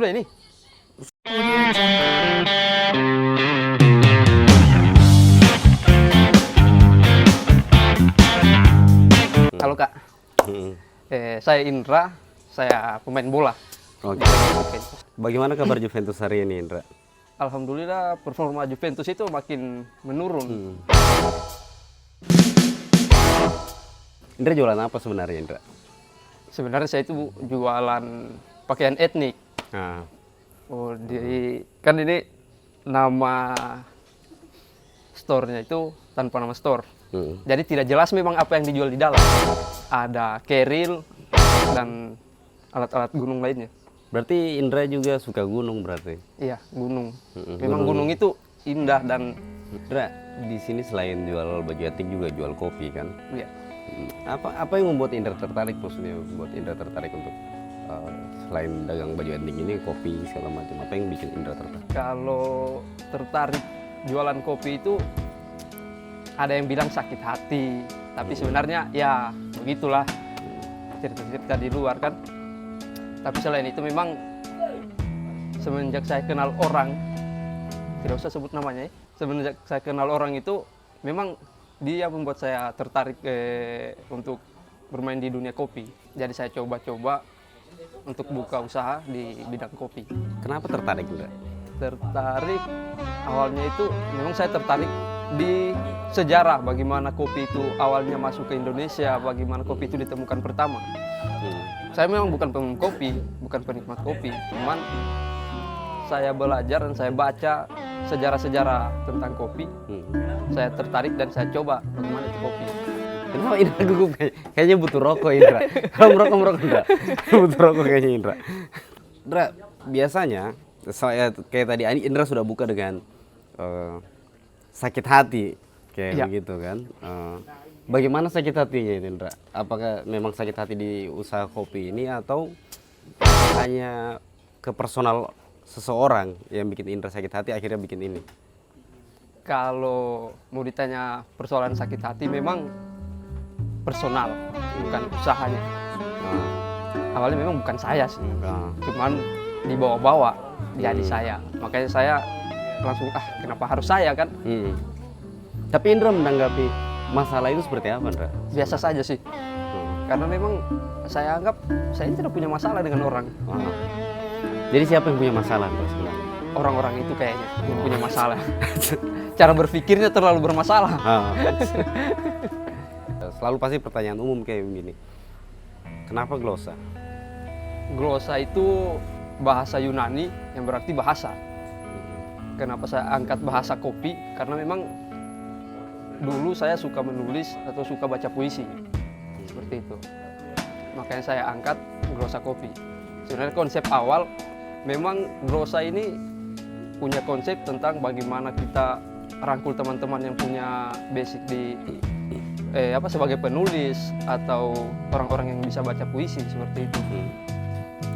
Sudah ini. Halo Kak, saya Indra, saya pemain bola. Oke. Bagaimana kabar Juventus hari ini, Indra? Alhamdulillah performa Juventus itu makin menurun. Indra jualan apa sebenarnya, Indra? Sebenarnya saya itu jualan pakaian etnik. Nah, Oh, kan ini nama store-nya itu tanpa nama store. Jadi tidak jelas memang apa yang dijual di dalam. Ada keril dan alat-alat gunung lainnya. berarti Indra juga suka gunung berarti? Iya, gunung. Memang gunung itu indah dan Indra, di sini selain jual baju etnik juga jual kopi kan? ya, Apa yang membuat Indra tertarik, maksudnya membuat Indra tertarik untuk selain dagang baju etnik ini, kopi segala macam, apa yang bikin Indra tertarik? kalau tertarik jualan kopi itu ada yang bilang sakit hati, tapi sebenarnya ya begitulah cerita-cerita di luar kan. Tapi selain itu memang semenjak saya kenal orang, tidak usah sebut namanya ya, semenjak saya kenal orang itu memang dia membuat saya tertarik untuk bermain di dunia kopi. Jadi saya coba-coba untuk buka usaha di bidang kopi. Kenapa tertarik, Indra? Tertarik awalnya itu memang saya tertarik di sejarah bagaimana kopi itu awalnya masuk ke Indonesia, bagaimana kopi itu ditemukan pertama. Saya memang bukan peminum kopi, bukan penikmat kopi, cuman saya belajar dan saya baca sejarah-sejarah tentang kopi. Saya tertarik dan saya coba bagaimana itu kopi. Kenapa Indra gugup? Kayaknya butuh rokok, Indra. Kalau merokok Indra. Butuh rokok kayaknya, Indra. Indra, biasanya saya kayak tadi Indra sudah buka dengan sakit hati kayak Ya. begitu kan. Bagaimana sakit hatinya itu, Indra? Apakah memang sakit hati di usaha kopi ini atau hanya ke personal seseorang yang bikin Indra sakit hati akhirnya bikin ini? Kalau mau ditanya persoalan sakit hati memang personal, bukan usahanya. Awalnya memang bukan saya sih, cuman dibawa-bawa jadi saya. Makanya saya langsung kenapa harus saya kan? Tapi Indra menanggapi masalah itu seperti apa, Indra? Biasa saja sih. Karena memang saya anggap saya tidak punya masalah dengan orang. Jadi siapa yang punya masalah, Indra, sebenarnya? Orang-orang itu kayaknya yang punya masalah. Cara berpikirnya terlalu bermasalah. Selalu pasti pertanyaan umum kayak begini. Kenapa glosa? Glosa itu bahasa Yunani yang berarti bahasa. Kenapa saya angkat bahasa kopi? Karena memang dulu saya suka menulis atau suka baca puisi. Seperti itu. Makanya saya angkat glosa kopi. Sebenarnya konsep awal memang glosa ini punya konsep tentang bagaimana kita rangkul teman-teman yang punya basic di sebagai penulis atau orang-orang yang bisa baca puisi seperti itu.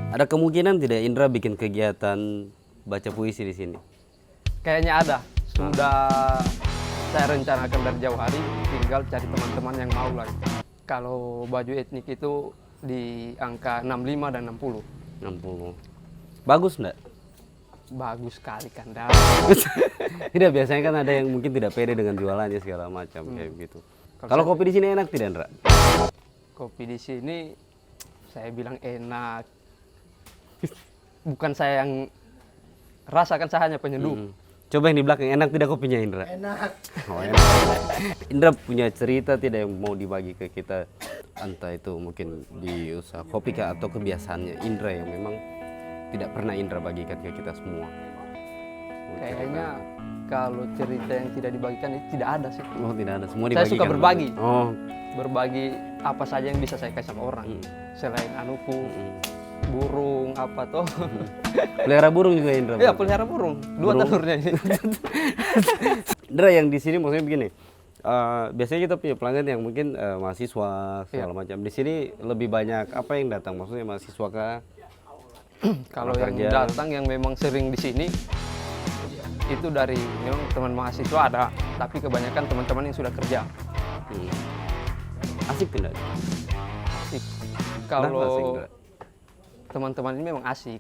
Ada kemungkinan tidak Indra bikin kegiatan baca puisi di sini? Kayaknya ada. Sudah saya rencanakan dari jauh hari, tinggal cari teman-teman yang mau lah. Kalau baju etnik itu di angka 65 dan 60. 60. Bagus enggak? Bagus sekali kan, Tidak, biasanya kan ada yang mungkin tidak pede dengan jualannya segala macam kayak begitu. Kalau kopi di sini enak tidak, Indra? Kopi di sini saya bilang enak. Bukan saya yang rasakan, saya hanya penyeduh. Coba yang di belakang, enak tidak kopinya, Indra? Enak. Oh, enak. Indra punya cerita tidak yang mau dibagi ke kita? Entah itu mungkin di usaha kopi kah, atau kebiasaannya Indra yang memang tidak pernah Indra bagikan ke kita semua? Kayaknya kalau cerita yang tidak dibagikan itu tidak ada sih. Oh, tidak ada, semua Saya dibagikan. suka berbagi. Oh, Berbagi apa saja yang bisa saya kasih sama orang. Selain anuku, burung, apa toh. pelihara burung juga, Indra? Iya, pelihara burung. Dua telurnya ini. Indra, yang di sini maksudnya begini. Biasanya kita punya pelanggan yang mungkin mahasiswa segala macam. Di sini lebih banyak apa yang datang? Maksudnya mahasiswa kah? Kalau yang datang yang memang sering di sini itu dari memang teman mahasiswa ada, tapi kebanyakan teman-teman yang sudah kerja. Asik tidak? Asik. Kenapa asik, Kalau Indra? teman-teman ini memang asik,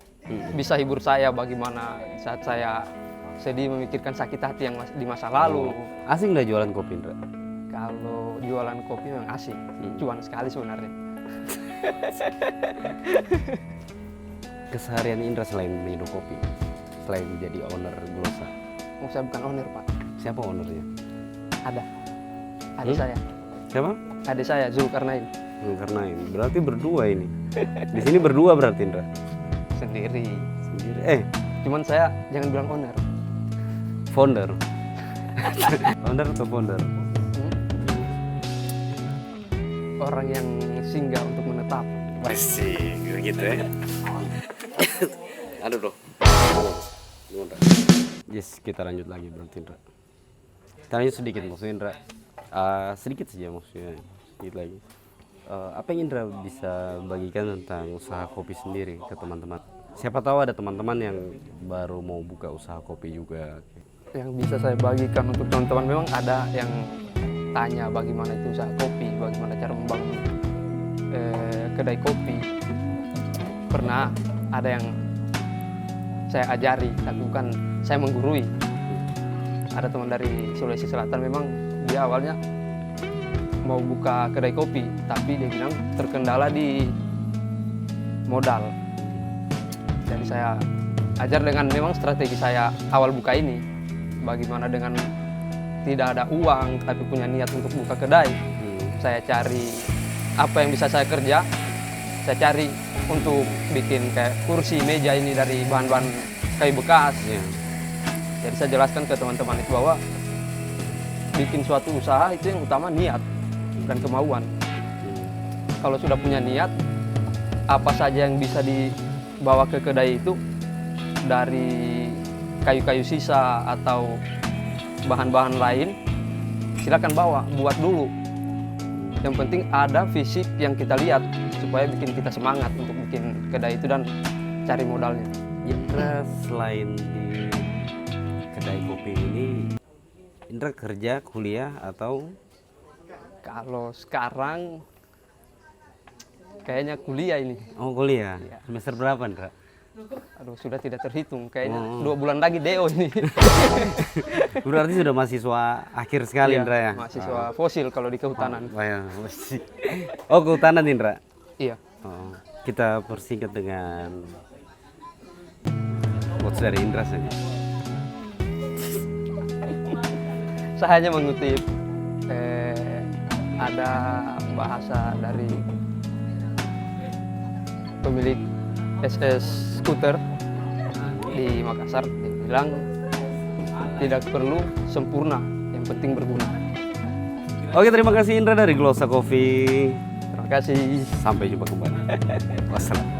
bisa hibur saya bagaimana saat saya sedih memikirkan sakit hati yang di masa lalu. Asing nggak jualan kopi, Indra? Kalau jualan kopi memang asik, cuan sekali sebenarnya. Keseharian Indra selain minum kopi, selain jadi owner Glosa, Oh, saya bukan owner, Pak. siapa ownernya? Ada adik saya, Siapa? adik saya Zulkarnain. Zulkarnain. Berarti berdua ini. Di sini berdua berarti, Indra? Sendiri. Sendiri. Cuman saya jangan bilang owner. Founder. Owner atau founder? Orang yang singgah untuk menetap. Masih gitu ya. Aduh bro. Yes, kita lanjut lagi berarti, Indra. Kita lanjut sedikit maksudnya, Indra. Sedikit saja maksudnya, sedikit lagi. Apa yang Indra bisa bagikan tentang usaha kopi sendiri ke teman-teman? Siapa tahu ada teman-teman yang baru mau buka usaha kopi juga. Yang bisa saya bagikan untuk teman-teman, memang ada yang tanya bagaimana itu usaha kopi, bagaimana cara membangun kedai kopi. Pernah ada yang saya ajari, tapi bukan saya menggurui. Ada teman dari Sulawesi Selatan, memang dia awalnya mau buka kedai kopi, tapi dia bilang terkendala di modal. Jadi saya ajar dengan memang strategi saya awal buka ini, bagaimana dengan tidak ada uang tapi punya niat untuk buka kedai. Saya cari apa yang bisa saya kerja, saya cari untuk bikin kayak kursi, meja ini dari bahan-bahan kayu bekas. Jadi saya jelaskan ke teman-teman itu bahwa bikin suatu usaha itu yang utama niat dan kemauan. Kalau sudah punya niat, apa saja yang bisa dibawa ke kedai itu, dari kayu-kayu sisa atau bahan-bahan lain, silakan bawa, buat dulu. Yang penting ada fisik yang kita lihat supaya bikin kita semangat untuk bikin kedai itu dan cari modalnya. Indra selain di kedai kopi ini, Indra kerja, kuliah atau? Kalau sekarang kayaknya kuliah ini. Oh kuliah, Iya. semester berapa, Indra? Aduh, sudah tidak terhitung. Kayaknya 2 bulan lagi DO ini. Berarti sudah mahasiswa akhir sekali, Iya, Indra ya? mahasiswa fosil kalau di kehutanan. Oh, ya. Oh kehutanan, Indra? Iya. Oh, kita persingkat dengan quotes dari Indra saja. Saya hanya mengutip ada bahasa dari pemilik SS Skuter di Makassar yang bilang tidak perlu sempurna, yang penting berguna. Oke, terima kasih Indra dari Glosa Coffee. Terima kasih. Sampai jumpa kembali. Wassalam.